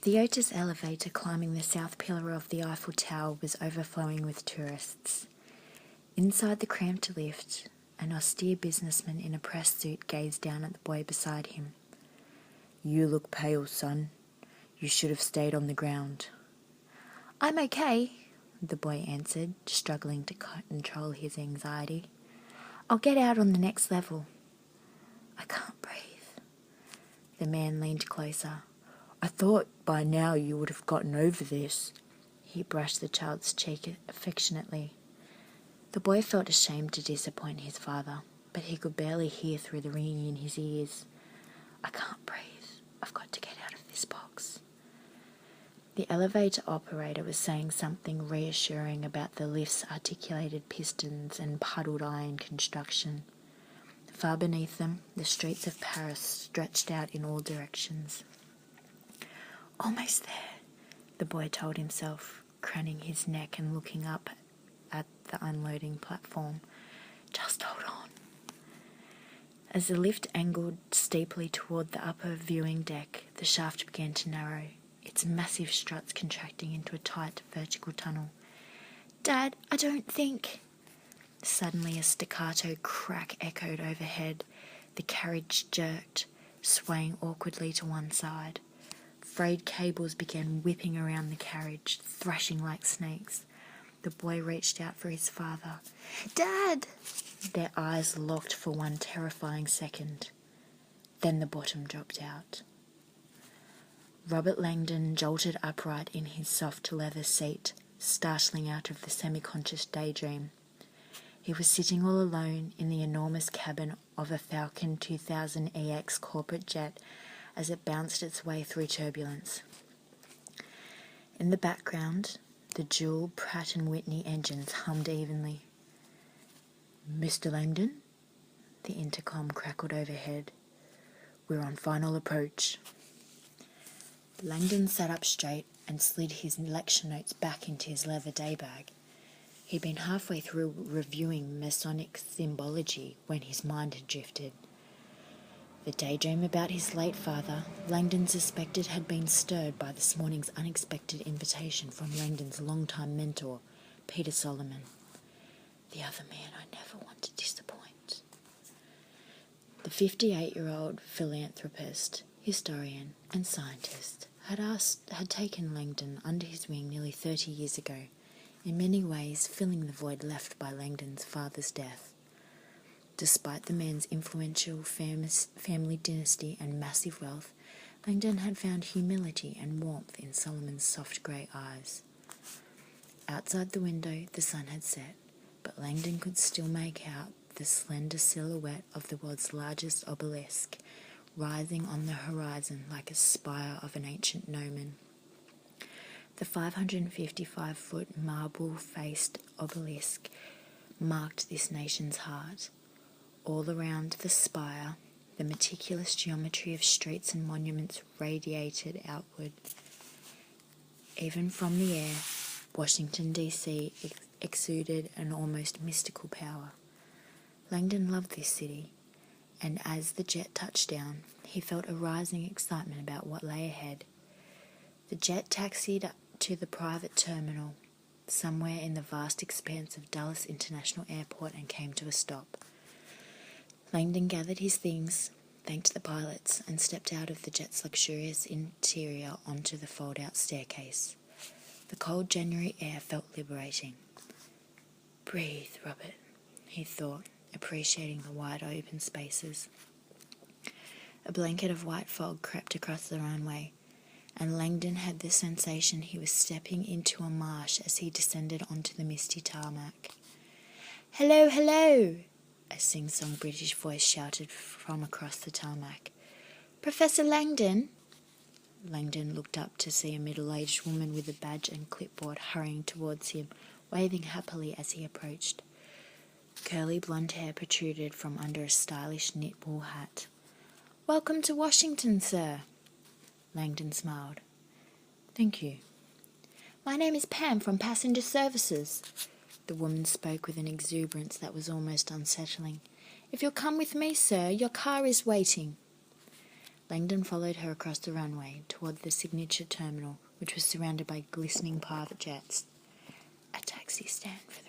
The Otis elevator climbing the south pillar of the Eiffel Tower was overflowing with tourists. Inside the cramped lift, an austere businessman in a press suit gazed down at the boy beside him. "You look pale, son. You should have stayed on the ground." "I'm okay," the boy answered, struggling to control his anxiety. "I'll get out on the next level." "I can't breathe." The man leaned closer. "I thought by now you would have gotten over this." He brushed the child's cheek affectionately. The boy felt ashamed to disappoint his father, but he could barely hear through the ringing in his ears. "I can't breathe. I've got to get out of this box." The elevator operator was saying something reassuring about the lift's articulated pistons and puddled iron construction. Far beneath them, the streets of Paris stretched out in all directions. "Almost there," the boy told himself, craning his neck and looking up at the unloading platform. "Just hold on." As the lift angled steeply toward the upper viewing deck, the shaft began to narrow, its massive struts contracting into a tight vertical tunnel. "Dad, I don't think..." Suddenly a staccato crack echoed overhead. The carriage jerked, swaying awkwardly to one side. Frayed cables began whipping around the carriage, thrashing like snakes. The boy reached out for his father. "Dad!" Their eyes locked for one terrifying second. Then the bottom dropped out. Robert Langdon jolted upright in his soft leather seat, startling out of the semi-conscious daydream. He was sitting all alone in the enormous cabin of a Falcon 2000EX corporate jet as it bounced its way through turbulence. In the background, the dual Pratt & Whitney engines hummed evenly. "Mr. Langdon?" The intercom crackled overhead. "We're on final approach." Langdon sat up straight and slid his lecture notes back into his leather daybag. He'd been halfway through reviewing Masonic symbology when his mind had drifted. The daydream about his late father, Langdon suspected, had been stirred by this morning's unexpected invitation from Langdon's longtime mentor, Peter Solomon. The other man I never want to disappoint. The 58-year-old philanthropist, historian and scientist had taken Langdon under his wing nearly 30 years ago, in many ways filling the void left by Langdon's father's death. Despite the man's influential family dynasty and massive wealth, Langdon had found humility and warmth in Solomon's soft grey eyes. Outside the window the sun had set, but Langdon could still make out the slender silhouette of the world's largest obelisk, rising on the horizon like a spire of an ancient gnomon. The 555-foot marble-faced obelisk marked this nation's heart. All around the spire, the meticulous geometry of streets and monuments radiated outward. Even from the air, Washington, D.C. exuded an almost mystical power. Langdon loved this city, and as the jet touched down, he felt a rising excitement about what lay ahead. The jet taxied to the private terminal, somewhere in the vast expanse of Dulles International Airport, and came to a stop. Langdon gathered his things, thanked the pilots, and stepped out of the jet's luxurious interior onto the fold-out staircase. The cold January air felt liberating. "Breathe, Robert," he thought, appreciating the wide open spaces. A blanket of white fog crept across the runway, and Langdon had the sensation he was stepping into a marsh as he descended onto the misty tarmac. "Hello, hello!" a sing-song British voice shouted from across the tarmac. "Professor Langdon?" Langdon looked up to see a middle-aged woman with a badge and clipboard hurrying towards him, waving happily as he approached. Curly blonde hair protruded from under a stylish knit wool hat. "Welcome to Washington, sir." Langdon smiled. "Thank you." "My name is Pam from Passenger Services." The woman spoke with an exuberance that was almost unsettling. "If you'll come with me, sir, your car is waiting." Langdon followed her across the runway toward the signature terminal, which was surrounded by glistening private jets. A taxi stand for